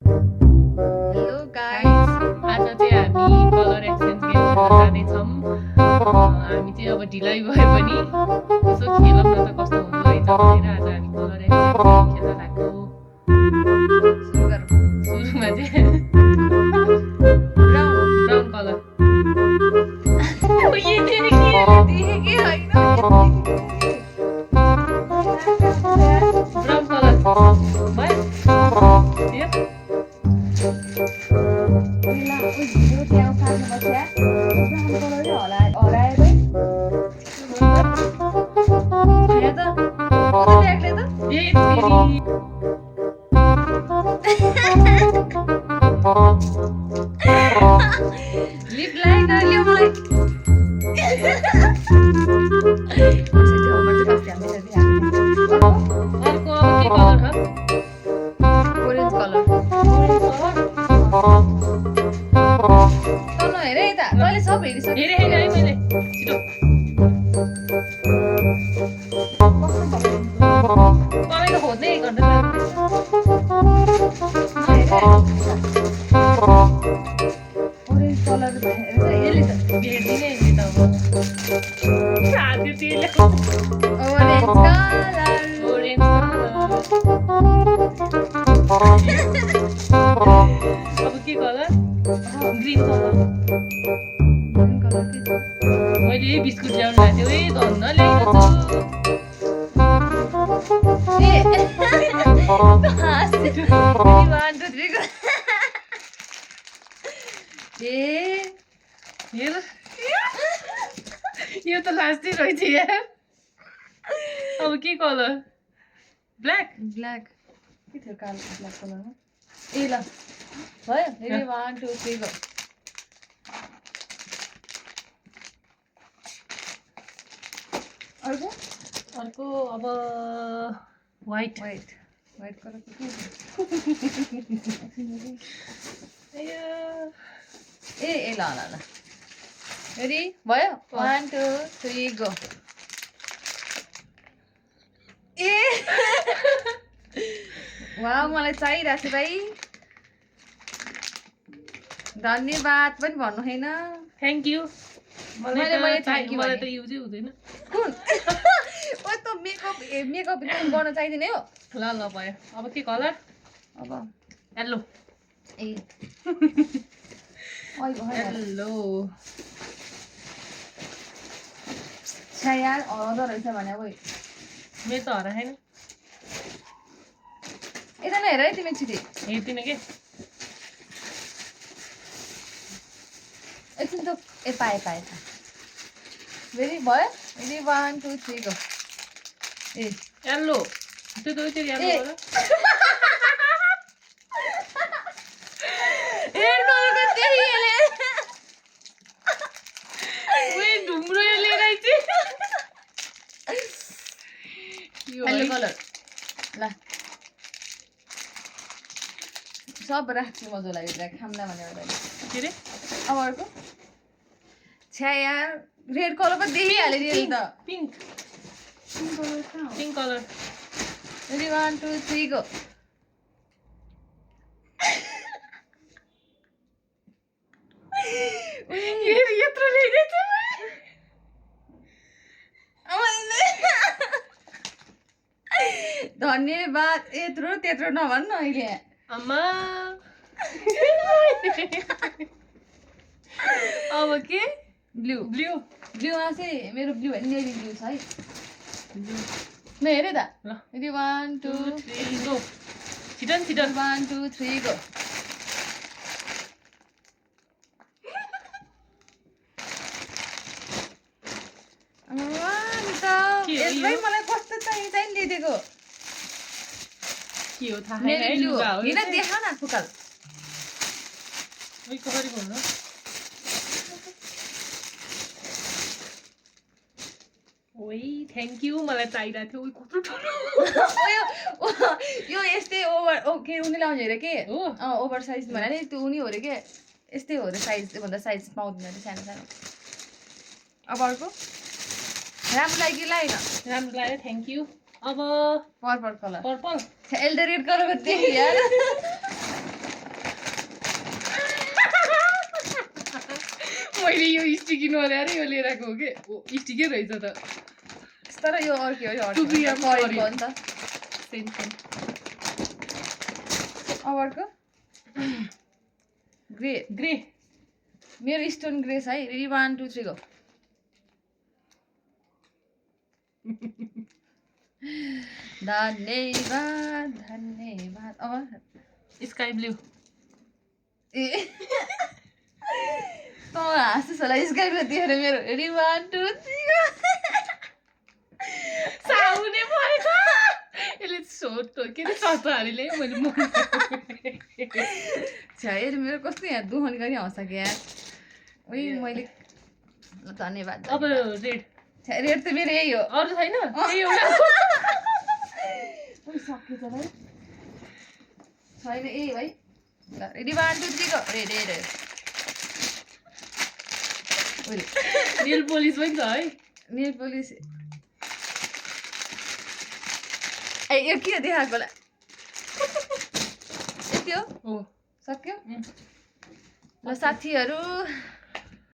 Hello guys, आज चाहिँ हामी कलर एक्सचेन्ज गेम खेल्न जाँदैछौँ। हामी चाहिँ अब ढिलाइ भए पनि यसो खेलौँ न त कस्तो हुँदो रहेछ भनेर आज हामी कलर एक्सचेन्ज गेम खेल्न लागेको। सुरु गरौँ। सुरुमा चाहिँ ब्राउन कलर देखेकै होइन। ब्राउन कलर भयो यो यो त्यहाँ उखाल्नु बस्या ब्राउन कलरै हरायो है। यहाँ त ब्यागले त ए फेरि लिप लाइनर ल्याऊ मलाई। अर्को अब के कलर हो? Orange colour. तँ नहेर यता, तैँले सब हेरिसक्यो। हेरेँ है मैले छिटो तपाईँ त खोज्दै 1 घन्टा लाग्यो। ओरेन्ज कलर यसले त भेट्दिनँ नि त अब त्यही ल्याऊ ओरेन्ज कलर। ओरेन्ज अब के कलर? Green colour. मैले यही बिस्कुट ल्याउनु भएको थियो है धन्न ल्याइरहेछु। हेर यो त लास्टै रहेछ यार। अब के कलर? ब्ल्याक। ब्ल्याक के थियो कालो ब्ल्याक कलरमा? ए ल भयो। Ready 1 2 3 go. अर्को अर्को अब व्हाइट। व्हाइट कलरको के ए ल ल ल रेडी भयो 1 2 3 गो। ए वाउ मलाई चाहिरहेको थियो भाइ। धन्यवाद पनि भन्नु होइन। Thank you. मैले thank you मलाई भने। त युजै हुँदैन। कुन ओ त मेकअप गर्न चाहिँदैन हो। ल ल भयो। अब के कलर? अब येल्लो। ए येल्लो। छ्या यार हराउँदो रहेछ भने अब मेरो त हराएन। यता नहेर है तिमी छिटै। हेर्दिनँ के एकछिन त ए पाएँ रेडी भयो। Ready 1 2 3 go. ए येल्लो। त्यो त त्यो येल्लो ए। कलर। रेड कलरको त्यही हेले। ओए ढुम्रो लिएर आइछि। येल्लो कलर ल सब राख्छु मजा लाग्यो खाम्दा भनेर। के रे? अब अर्को छ्या यार रेड कलर पो देखिहाल्यो नि त। Pink. Pink colour. Ready 1 2 3 go. यत्रो ल्याइदिएछ। धन्यवाद। यत्रो त्यत्रो नभन्न अहिले। अम्मा अब के? ब्लू ब्लूमा चाहिँ मेरो ब्लू होइन नेभी ब्लू छ है। ल हेरेँ त। ल रेडी 1 2 3 गो। छिटन 1 2 3 गो। यसमै मलाई कस्तो चाहिँ लिइदिएको के हो थाहा मेरो छैन। ब्लू लुगा हो हिँड देखा न फुकाल। ओइ कसरी भन्नु? ओइ थ्याङ्क यू। मलाई चाहिरहेको थियो। ओइ कस्तो ठुलो। यो यस्तै ओभर के उनी लाउने अरे के हो? ओभर साइज भने नि त्यो उनी हो अरे के यस्तै हो अरे साइज। त्योभन्दा साइज पाउँदैन अरे सानो सानो। अब अर्को राम्रो लाग्यो कि लागेन? राम्रो लाग्यो थ्याङ्क यू। अब purple colour. Purple. Elder red कलरको देखि यार। मैले यो स्टिकी नल्याएर यो लिएर आएको हो कि स्टिकै रहेछ त तर यो अर्कै हो Two grams करेन्टको हो नि त सेम सेम अब अर्को ग्रे ग्रे मेरो स्टोन ग्रे छ है रेडी 1 2 3 गो धन्यवाद धन्यवाद अब स्काई ब्लू ए त हाँस्छस् होला स्काई ब्लू देखेर मेरो रेडी 1 2 3 गो साउने परेछ यसले छोटो के अरे चचाहरूले मैले छाएर मेरो कस्तो यहाँ दुहन गरी आउँछ क्या ओइ मैले धन्यवाद अब रेड रेड त मेरो यही हो अरू छैन त्यही एउटा ओइ सक्यो त भाइ छैन यही भाइ ल रेडी 1 2 3 गो रेड रेड ओइ नेल पोलिस पनि छ है नेल पोलिस ए यो के देखाएको होला यति हो हो सक्यो ल साथीहरू